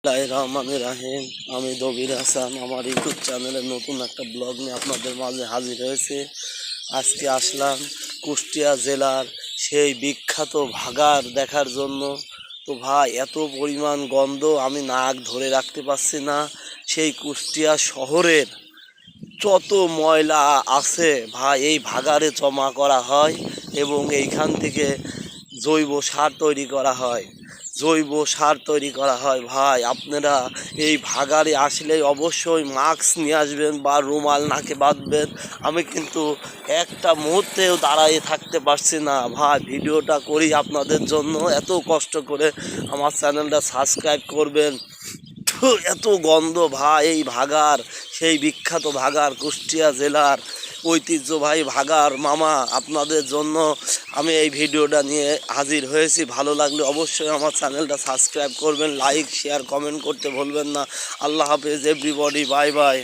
রহমানির রাহিম। আমি দবির হাসান আমার ইউটিউব চ্যানেলে নতুন একটা ব্লগ নিয়ে আপনাদের মাঝে হাজির হয়েছে। আজকে আসলাম কুষ্টিয়া জেলার সেই বিখ্যাত ভাগাড় দেখার জন্য। তো ভাই, এত পরিমাণ গন্ধ আমি নাক ধরে রাখতে পারছি না। সেই কুষ্টিয়া শহরের যত ময়লা আছে ভাই এই ভাগাড়ে জমা করা হয় এবং এইখান থেকে জৈব সার তৈরি করা হয়। ভাই, আপনারা এই ভাগাড়ে আসলে অবশ্যই মাস্ক নিয়ে আসবেন বা রুমাল নাকে বাঁধবেন। আমি কিন্তু একটা মুহূর্তেও দাঁড়িয়ে থাকতে পারছি না ভাই, ভিডিওটা করি আপনাদের জন্য। এত কষ্ট করে আমার চ্যানেলটা সাবস্ক্রাইব করবেন। এত গন্ধ ভাই, এই ভাগাড়, সেই বিখ্যাত ভাগাড়, কুষ্টিয়া জেলার ঐতিহ্যবাহী ভাগাড় মামা, আপনাদের জন্য আমি এই ভিডিওটা নিয়ে হাজির হয়েছি। ভালো লাগলে অবশ্যই আমার চ্যানেলটা সাবস্ক্রাইব করবেন, লাইক শেয়ার কমেন্ট করতে ভুলবেন না। আল্লাহ হাফেজ এভরিবডি, বাই বাই।